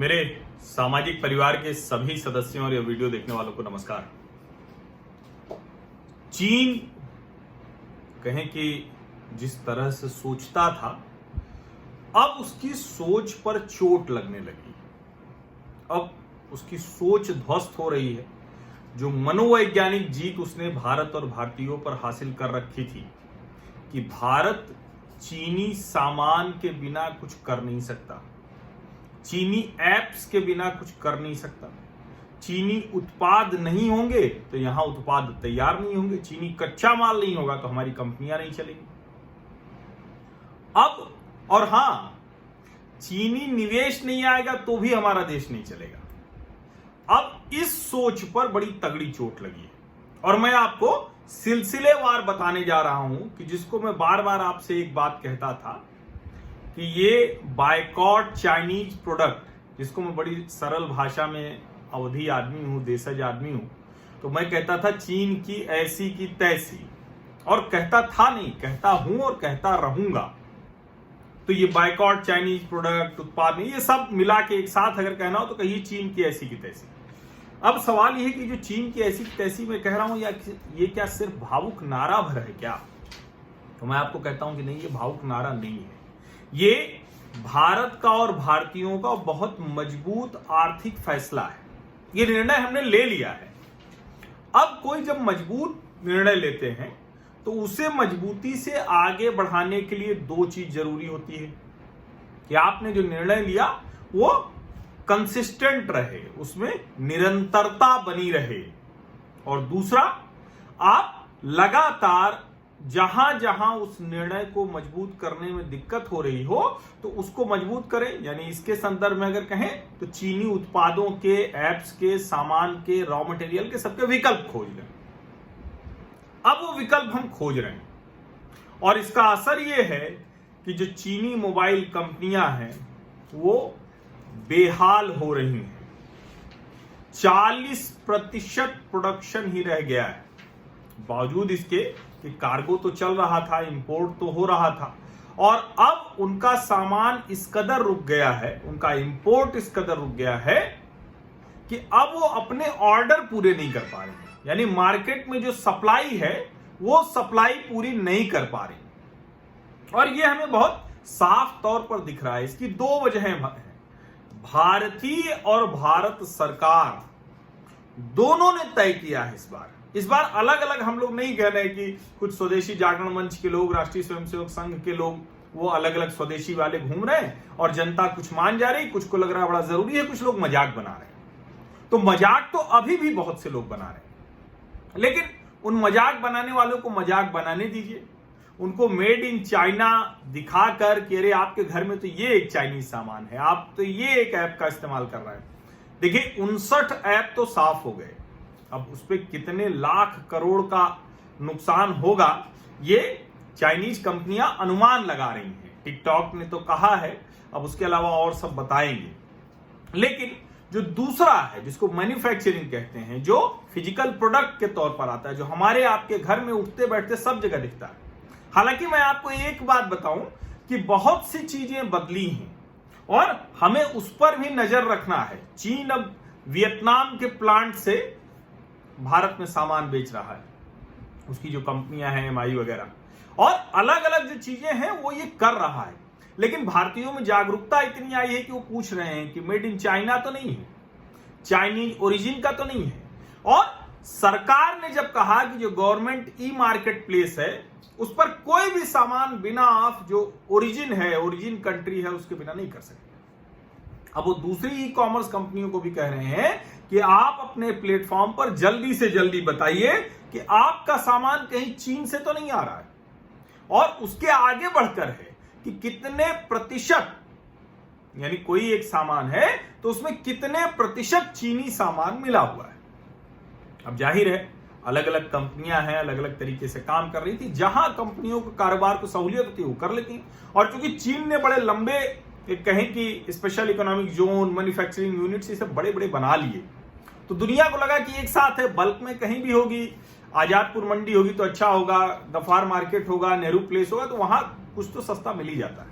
मेरे सामाजिक परिवार के सभी सदस्यों और ये वीडियो देखने वालों को नमस्कार। चीन कहें कि जिस तरह से सोचता था, अब उसकी सोच पर चोट लगने लगी। अब उसकी सोच ध्वस्त हो रही है। जो मनोवैज्ञानिक जीत उसने भारत और भारतीयों पर हासिल कर रखी थी कि भारत चीनी सामान के बिना कुछ कर नहीं सकता, चीनी ऐप्स के बिना कुछ कर नहीं सकता, चीनी उत्पाद नहीं होंगे तो यहां उत्पाद तैयार नहीं होंगे, चीनी कच्चा माल नहीं होगा तो हमारी कंपनियां नहीं चलेंगी। अब और हां, चीनी निवेश नहीं आएगा तो भी हमारा देश नहीं चलेगा। अब इस सोच पर बड़ी तगड़ी चोट लगी है और मैं आपको सिलसिलेवार बताने जा रहा हूं कि जिसको मैं बार बार आपसे एक बात कहता था कि ये बायकॉट चाइनीज प्रोडक्ट, जिसको मैं बड़ी सरल भाषा में अवधि आदमी हूं, देशज आदमी हूं, तो मैं कहता था चीन की ऐसी की तैसी, और कहता था नहीं, कहता हूं और कहता रहूंगा। तो ये बायकॉट चाइनीज प्रोडक्ट, उत्पाद नहीं, ये सब मिला के एक साथ अगर कहना हो तो कहिए चीन की ऐसी की तैसी। अब सवाल यह है कि जो चीन की ऐसी की तैसी मैं कह रहा हूं, या ये क्या सिर्फ भावुक नारा भर है क्या? तो मैं आपको कहता हूं कि नहीं, ये भावुक नारा नहीं है। ये भारत का और भारतीयों का बहुत मजबूत आर्थिक फैसला है। ये निर्णय हमने ले लिया है। अब कोई जब मजबूत निर्णय लेते हैं तो उसे मजबूती से आगे बढ़ाने के लिए दो चीज जरूरी होती है कि आपने जो निर्णय लिया वो कंसिस्टेंट रहे, उसमें निरंतरता बनी रहे, और दूसरा, आप लगातार जहां जहां उस निर्णय को मजबूत करने में दिक्कत हो रही हो तो उसको मजबूत करें। यानी इसके संदर्भ में अगर कहें तो चीनी उत्पादों के, ऐप्स के, सामान के, रॉ मटेरियल के, सबके विकल्प खोज लें। अब वो विकल्प हम खोज रहे हैं और इसका असर ये है कि जो चीनी मोबाइल कंपनियां हैं वो बेहाल हो रही हैं। 40% प्रोडक्शन ही रह गया है, बावजूद इसके कि कार्गो तो चल रहा था, इंपोर्ट तो हो रहा था, और अब उनका सामान इस कदर रुक गया है, उनका इंपोर्ट इस कदर रुक गया है कि अब वो अपने ऑर्डर पूरे नहीं कर पा रहे हैं। यानी मार्केट में जो सप्लाई है वो सप्लाई पूरी नहीं कर पा रही, और ये हमें बहुत साफ तौर पर दिख रहा है। इसकी दो वजहें हैं। भारतीय और भारत सरकार दोनों ने तय किया है इस बार अलग अलग हम लोग नहीं कह रहे कि कुछ स्वदेशी जागरण मंच के लोग, राष्ट्रीय स्वयंसेवक संघ के लोग, वो अलग अलग स्वदेशी वाले घूम रहे हैं और जनता कुछ मान जा रही, कुछ को लग रहा है बड़ा जरूरी है, कुछ लोग मजाक बना रहे हैं। तो मजाक तो अभी भी बहुत से लोग बना रहे हैं, लेकिन उन मजाक बनाने वालों को मजाक बनाने दीजिए। उनको मेड इन चाइना दिखाकर कि अरे आपके घर में तो ये एक चाइनीज सामान है, आप तो ये एक ऐप का इस्तेमाल कर रहे हैं। देखिए 59 ऐप तो साफ हो गए, अब उस पर कितने लाख करोड़ का नुकसान होगा ये चाइनीज कंपनियां अनुमान लगा रही हैं। टिकटॉक ने तो कहा है, अब उसके अलावा और सब बताएंगे। लेकिन जो दूसरा है, जिसको मैन्युफैक्चरिंग कहते हैं, जो फिजिकल प्रोडक्ट के तौर पर आता है, जो हमारे आपके घर में उठते बैठते सब जगह दिखता है। हालांकि मैं आपको एक बात बताऊं कि बहुत सी चीजें बदली हैं और हमें उस पर भी नजर रखना है। चीन अब वियतनाम के प्लांट से भारत में सामान बेच रहा है, उसकी जो कंपनियां हैं एमआई वगैरह, और अलग अलग जो चीजें हैं वो ये कर रहा है। लेकिन भारतीयों में जागरूकता इतनी आई है कि वो पूछ रहे हैं कि मेड इन चाइना तो नहीं है, चाइनीज ओरिजिन का तो नहीं है। और सरकार ने जब कहा कि जो गवर्नमेंट ई मार्केट प्लेस है उस पर कोई भी सामान बिना आप जो ओरिजिन है, ओरिजिन कंट्री है, उसके बिना नहीं कर सकते। अब वो दूसरी ई कॉमर्स कंपनियों को भी कह रहे हैं कि आप अपने प्लेटफॉर्म पर जल्दी से जल्दी बताइए कि आपका सामान कहीं चीन से तो नहीं आ रहा है, और उसके आगे बढ़कर है कि कितने प्रतिशत, यानी कोई एक सामान है तो उसमें कितने प्रतिशत चीनी सामान मिला हुआ है। अब जाहिर है अलग अलग कंपनियां हैं, अलग अलग तरीके से काम कर रही थी। जहां कंपनियों को कारोबार को सहूलियत होती है वो कर लेती, और चूंकि चीन ने बड़े लंबे कहें कि special economic zone, manufacturing units, ये सब बड़े बड़े बना लिए, तो दुनिया को लगा कि एक साथ है, बल्क में कहीं भी होगी, आजादपुर मंडी होगी तो अच्छा होगा, गफार मार्केट होगा, नेहरू प्लेस होगा, तो वहां कुछ तो सस्ता मिल ही जाता है,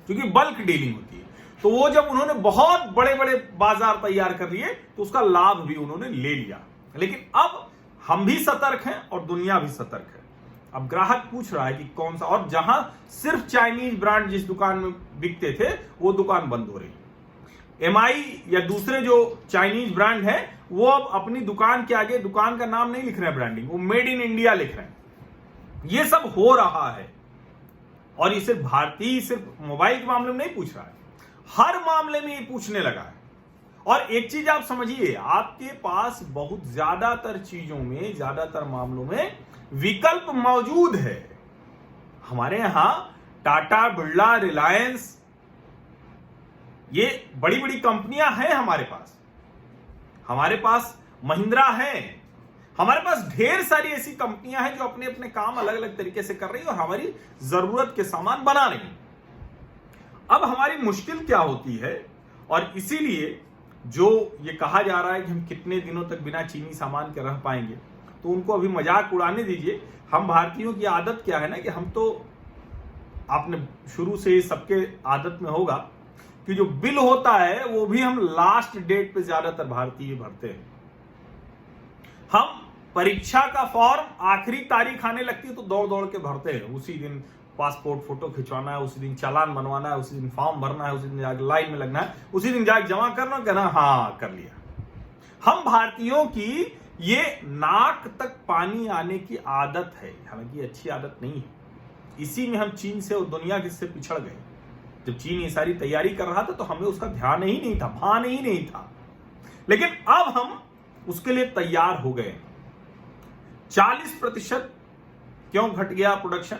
क्योंकि बल्क डीलिंग होती है। तो वो जब उन्होंने बहुत बड़े बड़े बाजार तैयार कर लिए तो उसका लाभ भी उन्होंने ले लिया। लेकिन अब हम भी सतर्क हैं और दुनिया भी सतर्क है। अब ग्राहक पूछ रहा है कि कौन सा, और जहां सिर्फ चाइनीज ब्रांड जिस दुकान में बिकते थे वो दुकान बंद हो रही है। एमआई या दूसरे जो चाइनीज ब्रांड है वो अब अपनी दुकान के आगे दुकान का नाम नहीं लिख रहे हैं ब्रांडिंग, वो मेड इन इंडिया लिख रहे हैं। ये सब हो रहा है और ये सिर्फ भारतीय, सिर्फ मोबाइल के मामले में नहीं पूछ रहा है, हर मामले में ये पूछने लगा है। और एक चीज आप समझिए, आपके पास बहुत ज्यादातर चीजों में, ज्यादातर मामलों में विकल्प मौजूद है। हमारे यहां टाटा, बिरला, रिलायंस, ये बड़ी बड़ी कंपनियां हैं हमारे पास महिंद्रा है, हमारे पास ढेर सारी ऐसी कंपनियां हैं जो अपने अपने काम अलग अलग तरीके से कर रही है और हमारी जरूरत के सामान बना रही है। अब हमारी मुश्किल क्या होती है, और इसीलिए जो ये कहा जा रहा है कि हम कितने दिनों तक बिना चीनी सामान के रह पाएंगे, तो उनको अभी मजाक उड़ाने दीजिए। हम भारतीयों की आदत क्या है ना कि हम तो, आपने शुरू से सबके आदत में होगा कि जो बिल होता है वो भी हम लास्ट डेट पे ज्यादातर भारतीय भरते हैं। हम परीक्षा का फॉर्म आखिरी तारीख आने लगती है तो दौड़ दौड़ के भरते हैं। उसी दिन पासपोर्ट फोटो खिंचवाना है, उसी दिन चालान बनवाना है, उसी दिन फॉर्म भरना है, उसी दिन जाकर लाइन में लगना है, उसी दिन जाकर जमा करना, कहना हाँ कर लिया। हम भारतीयों की ये नाक तक पानी आने की आदत है, हालांकि अच्छी आदत नहीं है। इसी में हम चीन से और दुनिया से पिछड़ गए। जब चीन ये सारी तैयारी कर रहा था तो हमें उसका ध्यान ही नहीं था, भान ही नहीं था। लेकिन अब हम उसके लिए तैयार हो गए। 40% क्यों घट गया प्रोडक्शन?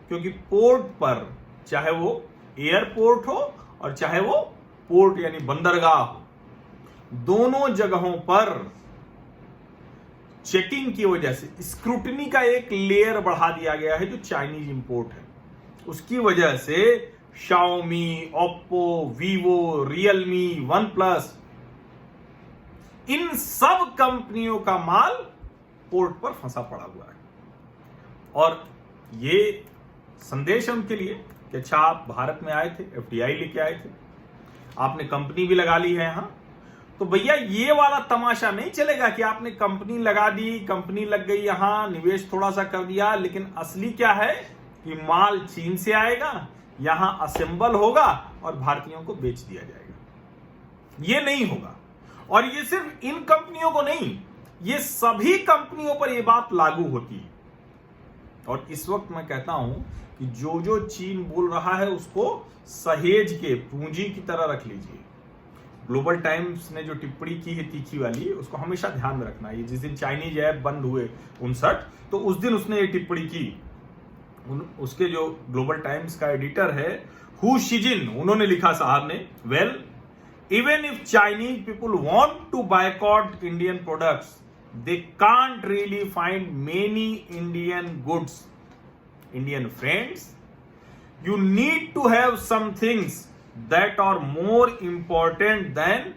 क्योंकि पोर्ट पर, चाहे वो एयरपोर्ट हो और चाहे वो पोर्ट यानी बंदरगाह हो, दोनों जगहों पर चेकिंग की वजह से स्क्रूटनी का एक लेयर बढ़ा दिया गया है जो चाइनीज इंपोर्ट है। उसकी वजह से Xiaomi, Oppo, Vivo, Realme, OnePlus, इन सब कंपनियों का माल पोर्ट पर फंसा पड़ा हुआ है। और ये संदेश है उनके लिए कि अच्छा आप भारत में आए थे, एफडीआई लेके आए थे, आपने कंपनी भी लगा ली है यहां, तो भैया ये वाला तमाशा नहीं चलेगा कि आपने कंपनी लगा दी, कंपनी लग गई यहां, निवेश थोड़ा सा कर दिया, लेकिन असली क्या है कि माल चीन से आएगा, यहां असेंबल होगा और भारतीयों को बेच दिया जाएगा। ये नहीं होगा। और ये सिर्फ इन कंपनियों को नहीं, ये सभी कंपनियों पर यह बात लागू होती है। और इस वक्त मैं कहता हूं कि जो जो चीन बोल रहा है उसको सहेज के पूंजी की तरह रख लीजिए। ग्लोबल टाइम्स ने जो टिप्पणी की है तीखी वाली, उसको हमेशा ध्यान में रखना है। जिस दिन चाइनीज ऐप बंद हुए 59, तो उस दिन उसने ये टिप्पणी की। उसके जो ग्लोबल टाइम्स का एडिटर है हु शिजिन, उन्होंने लिखा साहब ने, well even if Chinese people want to boycott Indian products, they can't really find many Indian goods. Indian friends, you need to have some things that are more important than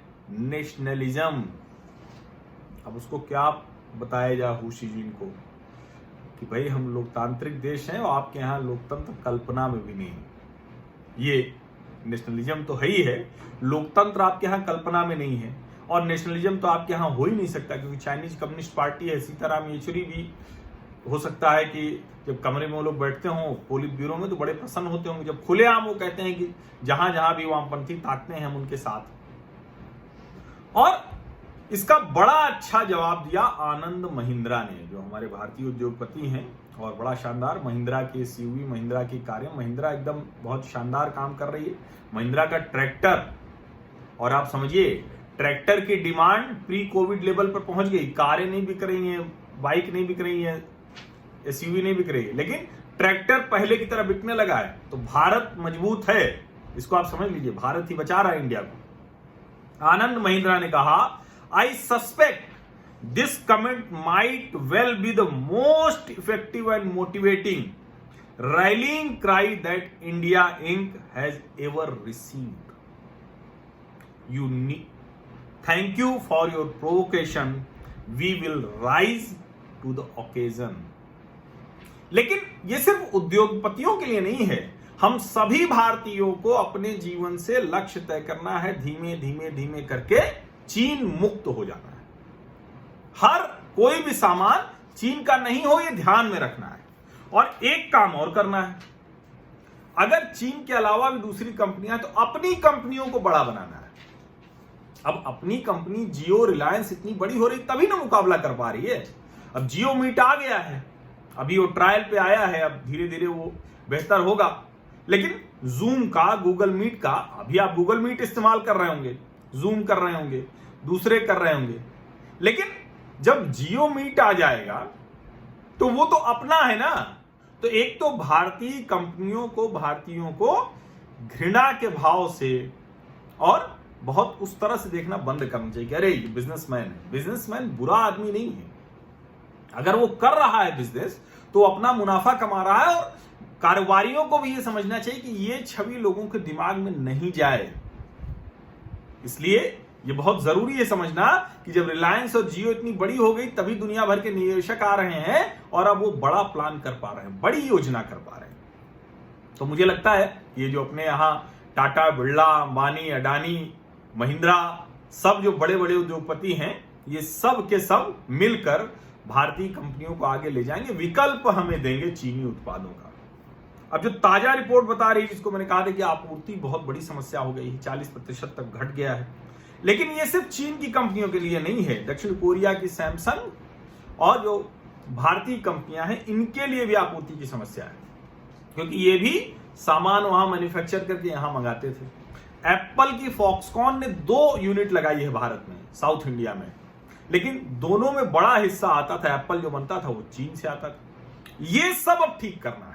nationalism. अब उसको क्या बताया जाए who शिजिन को कि भाई हम लोकतांत्रिक देश हैं और आपके यहाँ लोकतंत्र कल्पना में भी नहीं। ये नेशनलिज्म तो है ही है, लोकतंत्र आपके यहाँ कल्पना में नहीं है, और नेशनलिज्म तो आपके यहाँ हो ही नहीं सकता क्योंकि चाइनीज कम्युनिस्ट पार्टी है। सीताराम येचुरी भी हो सकता है कि जब कमरे में वो लोग बैठते हों पोलित ब्यूरो में तो बड़े प्रसन्न होते होंगे जब खुलेआम वो कहते हैं कि जहां जहां भी वामपंथी ताकते हैं हम उनके साथ। और इसका बड़ा अच्छा जवाब दिया आनंद महिंद्रा ने, जो हमारे भारतीय उद्योगपति हैं और बड़ा शानदार महिंद्रा के एसयूवी, महिंद्रा की कारें, महिंद्रा एकदम बहुत शानदार काम कर रही है। महिंद्रा का ट्रैक्टर, और आप समझिए ट्रैक्टर की डिमांड प्री कोविड लेवल पर पहुंच गई। कारें नहीं बिक रही हैं, बाइक नहीं बिक रही है, एसयूवी नहीं बिक रही है, लेकिन ट्रैक्टर पहले की तरह बिकने लगा है। तो भारत मजबूत है, इसको आप समझ लीजिए, भारत ही बचा रहा है इंडिया को। आनंद महिंद्रा ने कहा, आई suspect this comment might well be the most effective and motivating rallying cry that India Inc. has ever received. Thank you for your provocation. We will rise to the occasion. लेकिन ये सिर्फ उद्योगपतियों के लिए नहीं है, हम सभी भारतीयों को अपने जीवन से लक्ष्य तय करना है, धीमे धीमे धीमे करके चीन मुक्त हो जाना है। हर कोई भी सामान चीन का नहीं हो, यह ध्यान में रखना है। और एक काम और करना है, अगर चीन के अलावा भी दूसरी कंपनियां, तो अपनी कंपनियों को बड़ा बनाना है। अब अपनी कंपनी जियो, रिलायंस इतनी बड़ी हो रही तभी ना मुकाबला कर पा रही है। अब जियो मीट आ गया है, अभी वो ट्रायल पे आया है, अब धीरे धीरे वो बेहतर होगा। लेकिन जूम का, गूगल मीट का, अभी आप गूगल मीट इस्तेमाल कर रहे होंगे, जूम कर रहे होंगे, दूसरे कर रहे होंगे, लेकिन जब जियो मीट आ जाएगा तो वो तो अपना है ना। तो एक तो भारतीय कंपनियों को, भारतीयों को घृणा के भाव से और बहुत उस तरह से देखना बंद करना चाहिए कि अरे ये बिजनेसमैन है। बिजनेसमैन बुरा आदमी नहीं है, अगर वो कर रहा है बिजनेस तो अपना मुनाफा कमा रहा है। और कारोबारियों को भी ये समझना चाहिए कि ये छवि लोगों के दिमाग में नहीं जाए। इसलिए ये बहुत जरूरी है समझना कि जब रिलायंस और जियो इतनी बड़ी हो गई तभी दुनिया भर के निवेशक आ रहे हैं और अब वो बड़ा प्लान कर पा रहे हैं, बड़ी योजना कर पा रहे हैं। तो मुझे लगता है ये जो अपने यहां टाटा, बिरला, अंबानी, अडानी, महिंद्रा, सब जो बड़े बड़े उद्योगपति हैं, ये सब के सब मिलकर भारतीय कंपनियों को आगे ले जाएंगे, विकल्प हमें देंगे चीनी उत्पादों का। अब जो ताजा रिपोर्ट बता रही है, जिसको मैंने कहा था कि आपूर्ति बहुत बड़ी समस्या हो गई है, 40% तक घट गया है। लेकिन ये सिर्फ चीन की कंपनियों के लिए नहीं है, दक्षिण कोरिया की सैमसंग और जो भारतीय कंपनियां हैं, इनके लिए भी आपूर्ति की समस्या है, क्योंकि ये भी सामान वहां मैन्युफैक्चर करके यहां मंगाते थे। एप्पल की फॉक्सकॉन ने 2 यूनिट लगाई है भारत में, साउथ इंडिया में, लेकिन दोनों में बड़ा हिस्सा आता था, एप्पल जो बनता था वो चीन से आता था। ये सब अब ठीक करना है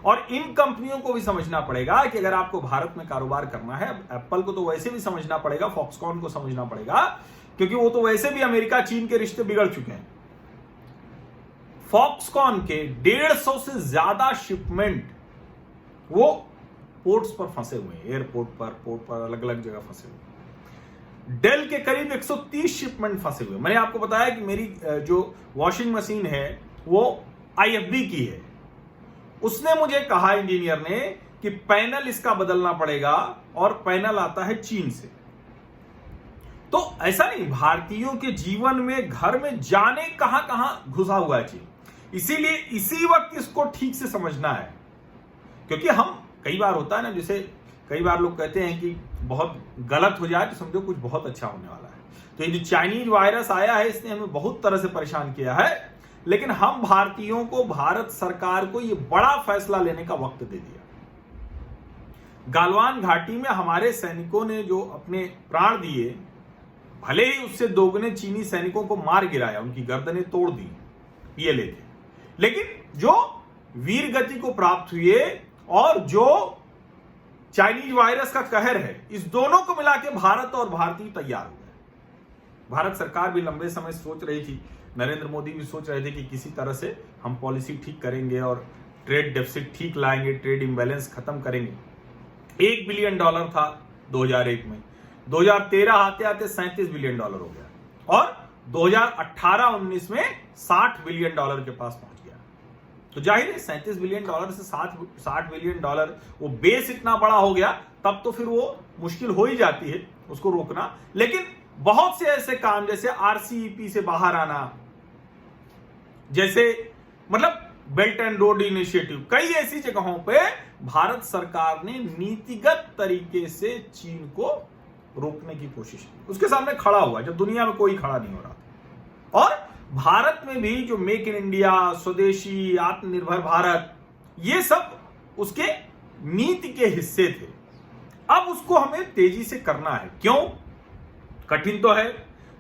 और इन कंपनियों को भी समझना पड़ेगा कि अगर आपको भारत में कारोबार करना है, एप्पल को तो वैसे भी समझना पड़ेगा, फॉक्सकॉन को समझना पड़ेगा, क्योंकि वो तो वैसे भी अमेरिका चीन के रिश्ते बिगड़ चुके हैं। फॉक्सकॉन के 150 से ज्यादा शिपमेंट वो पोर्ट्स पर फंसे हुए हैं, एयरपोर्ट पर, पोर्ट पर, अलग अलग जगह फंसे हुए। डेल के करीब 130 शिपमेंट फंसे हुए। मैंने आपको बताया कि मेरी जो वॉशिंग मशीन है वो IFB की है। उसने मुझे कहा, इंजीनियर ने, कि पैनल इसका बदलना पड़ेगा और पैनल आता है चीन से। तो ऐसा नहीं, भारतीयों के जीवन में, घर में जाने कहां कहां घुसा हुआ है चीन। इसीलिए इसी वक्त इसको ठीक से समझना है, क्योंकि हम, कई बार होता है ना, जैसे कई बार लोग कहते हैं कि बहुत गलत हो जाए तो समझो कुछ बहुत अच्छा होने वाला है। तो ये जो चाइनीज वायरस आया है, इसने हमें बहुत तरह से परेशान किया है, लेकिन हम भारतीयों को, भारत सरकार को ये बड़ा फैसला लेने का वक्त दे दिया। गालवान घाटी में हमारे सैनिकों ने जो अपने प्राण दिए, भले ही उससे दोगुने चीनी सैनिकों को मार गिराया, उनकी गर्दनें तोड़ दी PLA थे, लेकिन जो वीर गति को प्राप्त हुए और जो चाइनीज वायरस का कहर है, इस दोनों को मिला के भारत और भारतीय तैयार हो गए। भारत सरकार भी लंबे समय सोच रही थी, नरेंद्र मोदी भी सोच रहे थे कि किसी तरह से हम पॉलिसी ठीक करेंगे और ट्रेड डेफिसिट ठीक लाएंगे, ट्रेड इम्बैलेंस खत्म करेंगे। $1 बिलियन था 2001 में, 2013 आते आते $37 बिलियन हो गया और 2018-19 में $60 बिलियन के पास पहुंच गया। तो जाहिर है $37 बिलियन से $60 बिलियन, वो बेस इतना बड़ा हो गया, तब तो फिर वो मुश्किल हो ही जाती है उसको रोकना। लेकिन बहुत से ऐसे काम, जैसे RCEP से बाहर आना, जैसे मतलब बेल्ट एंड रोड इनिशिएटिव, कई ऐसी जगहों पे भारत सरकार ने नीतिगत तरीके से चीन को रोकने की कोशिश की, उसके सामने खड़ा हुआ जब दुनिया में कोई खड़ा नहीं हो रहा था। और भारत में भी जो मेक इन इंडिया, स्वदेशी, आत्मनिर्भर भारत, ये सब उसके नीति के हिस्से थे। अब उसको हमें तेजी से करना है। क्यों? कठिन तो है।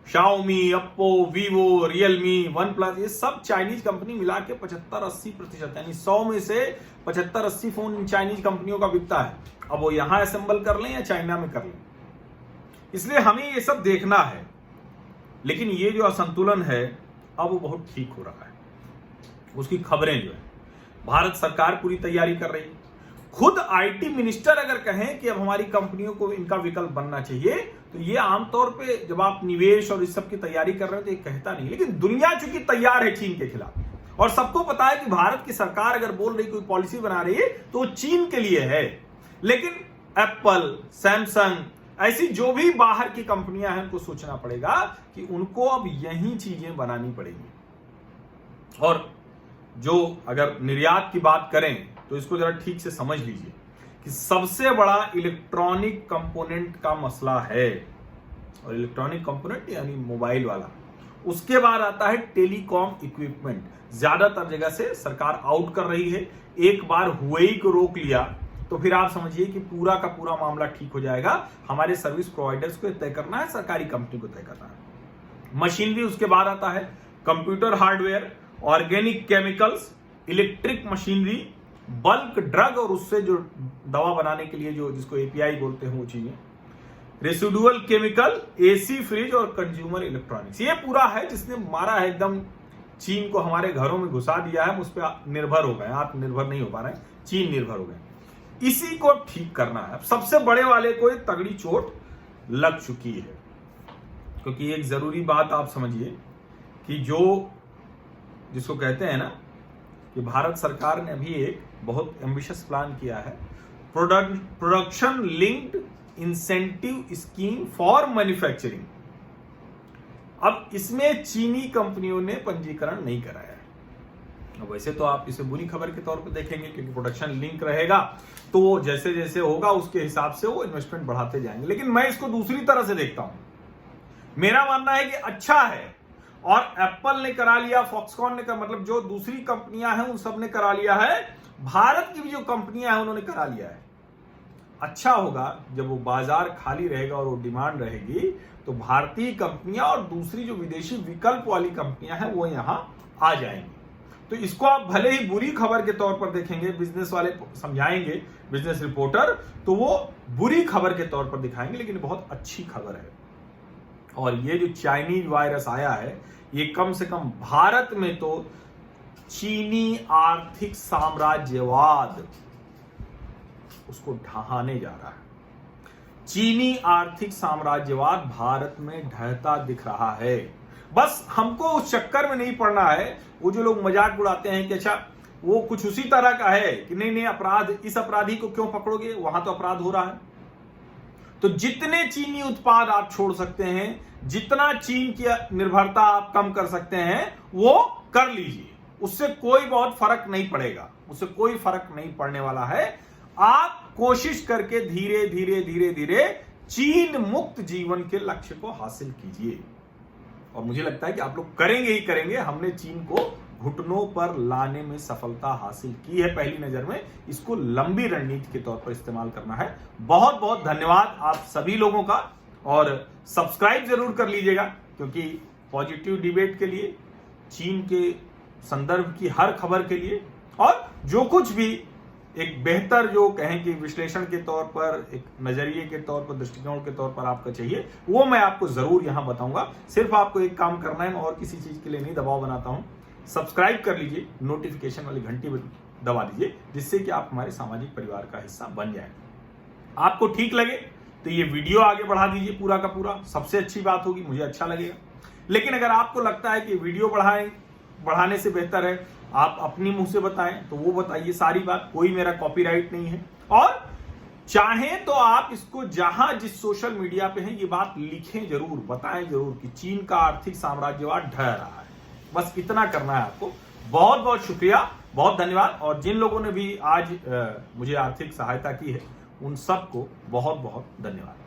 Xiaomi, Oppo, Vivo, Realme, OnePlus, ये सब चाइनीज कंपनी मिला के 75-80%, यानी 100 में से 75-80 फोन चाइनीज कंपनियों का बिकता है। अब वो यहां असेंबल कर लें या चाइना में कर लें, इसलिए हमें ये सब देखना है। लेकिन ये जो असंतुलन है, अब वो बहुत ठीक हो रहा है। उसकी खबरें जो है, भारत सरकार पूरी तैयारी कर रही है। खुद IT मिनिस्टर अगर कहें कि अब हमारी कंपनियों को इनका विकल्प बनना चाहिए, तो ये आमतौर पे जब आप निवेश और इस सब की तैयारी कर रहे हो तो ये कहता नहीं, लेकिन दुनिया चूंकि तैयार है चीन के खिलाफ, और सबको पता है कि भारत की सरकार अगर बोल रही कोई पॉलिसी बना रही है तो वो चीन के लिए है। लेकिन एप्पल, सैमसंग, ऐसी जो भी बाहर की कंपनियां हैं उनको सोचना पड़ेगा कि उनको अब यही चीजें बनानी पड़ेंगी। और जो अगर निर्यात की बात करें तो इसको जरा ठीक से समझ लीजिए कि सबसे बड़ा इलेक्ट्रॉनिक कंपोनेंट का मसला है, और इलेक्ट्रॉनिक कंपोनेंट यानी मोबाइल वाला। उसके बाद आता है टेलीकॉम इक्विपमेंट। ज्यादातर जगह से सरकार आउट कर रही है। एक बार हुएई को रोक लिया तो फिर आप समझिए कि पूरा का पूरा मामला ठीक हो जाएगा। हमारे सर्विस प्रोवाइडर्स को तय करना है, सरकारी कंपनी को तय करना है। मशीनरी उसके बाद आता है, computer hardware, organic chemicals, electric machinery, bulk drug और उससे जो दवा बनाने के लिए जो जिसको एपीआई बोलते हैं वो चीजें, रेसिडुअल केमिकल, एसी, फ्रिज और कंज्यूमर इलेक्ट्रॉनिक्स। ये पूरा है जिसने मारा है एकदम चीन को, हमारे घरों में घुसा दिया है। हम उस पर निर्भर हो गए, आत्मनिर्भर नहीं हो पा रहे हैं, चीन निर्भर हो गए। इसी को ठीक करना है। सबसे बड़े वाले को एक तगड़ी चोट लग चुकी है, क्योंकि एक जरूरी बात आप समझिए कि जो जिसको कहते हैं ना कि भारत सरकार ने अभी एक बहुत एम्बिशियस प्लान किया है, production linked incentive scheme for manufacturing. अब इसमें चीनी कंपनियों ने पंजीकरण नहीं कराया है। वैसे तो आप इसे बुरी खबर के तौर पर देखेंगे, क्योंकि प्रोडक्शन लिंक रहेगा तो वो जैसे जैसे होगा उसके हिसाब से वो इन्वेस्टमेंट बढ़ाते जाएंगे। लेकिन मैं इसको दूसरी तरह से देखता हूं। मेरा मानना है कि अच्छा है, और एप्पल ने करा लिया, फॉक्सकॉन ने मतलब जो दूसरी कंपनियां हैं उन सब ने करा लिया है। भारत की भी जो कंपनियां हैं उन्होंने करा लिया है। अच्छा होगा जब वो बाजार खाली रहेगा और वो डिमांड रहेगी तो भारतीय कंपनियां और दूसरी जो विदेशी विकल्प वाली कंपनियां हैं वो यहां आ जाएंगी। तो इसको आप भले ही बुरी खबर के तौर पर देखेंगे, बिजनेस वाले समझाएंगे, बिजनेस रिपोर्टर तो वो बुरी खबर के तौर पर दिखाएंगे, लेकिन बहुत अच्छी खबर है। और ये जो चाइनीज वायरस आया है ये कम से कम भारत में तो चीनी आर्थिक साम्राज्यवाद उसको ढहाने जा रहा है। चीनी आर्थिक साम्राज्यवाद भारत में ढहता दिख रहा है। बस हमको उस चक्कर में नहीं पड़ना है। वो जो लोग मजाक उड़ाते हैं कि अच्छा वो कुछ उसी तरह का है कि नहीं नहीं अपराध, इस अपराधी को क्यों पकड़ोगे, वहां तो अपराध हो रहा है। तो जितने चीनी उत्पाद आप छोड़ सकते हैं, जितना चीन की निर्भरता आप कम कर सकते हैं वो कर लीजिए। उससे कोई बहुत फर्क नहीं पड़ेगा, उससे कोई फर्क नहीं पड़ने वाला है। आप कोशिश करके धीरे धीरे धीरे धीरे चीन मुक्त जीवन के लक्ष्य को हासिल कीजिए, और मुझे लगता है कि आप लोग करेंगे ही करेंगे। हमने चीन को घुटनों पर लाने में सफलता हासिल की है पहली नजर में। इसको लंबी रणनीति के तौर पर इस्तेमाल करना है। बहुत बहुत धन्यवाद आप सभी लोगों का, और सब्सक्राइब जरूर कर लीजिएगा, क्योंकि पॉजिटिव डिबेट के लिए, चीन के संदर्भ की हर खबर के लिए, और जो कुछ भी एक बेहतर जो कहें कि विश्लेषण के तौर पर, एक नजरिए के तौर पर, दृष्टिकोण के तौर पर आपको चाहिए, वो मैं आपको जरूर यहां बताऊंगा। सिर्फ आपको एक काम करना है, मैं और किसी चीज के लिए नहीं दबाव बनाता हूं। सब्सक्राइब कर लीजिए, नोटिफिकेशन वाली घंटी दबा दीजिए, जिससे कि आप हमारे सामाजिक परिवार का हिस्सा बन जाए। आपको ठीक लगे तो ये वीडियो आगे बढ़ा दीजिए पूरा का पूरा, सबसे अच्छी बात होगी, मुझे अच्छा लगेगा। लेकिन अगर आपको लगता है कि वीडियो बढ़ाने से बेहतर है आप अपनी मुंह से बताएं तो वो बताइए, सारी बात, कोई मेरा कॉपीराइट नहीं है। और चाहें तो आप इसको जहां जिस सोशल मीडिया पे है ये बात लिखें जरूर, बताएं जरूर कि चीन का आर्थिक साम्राज्यवाद ढह रहा है। बस इतना करना है आपको। बहुत बहुत शुक्रिया, बहुत धन्यवाद। और जिन लोगों ने भी आज मुझे आर्थिक सहायता की है उन सबको बहुत बहुत धन्यवाद।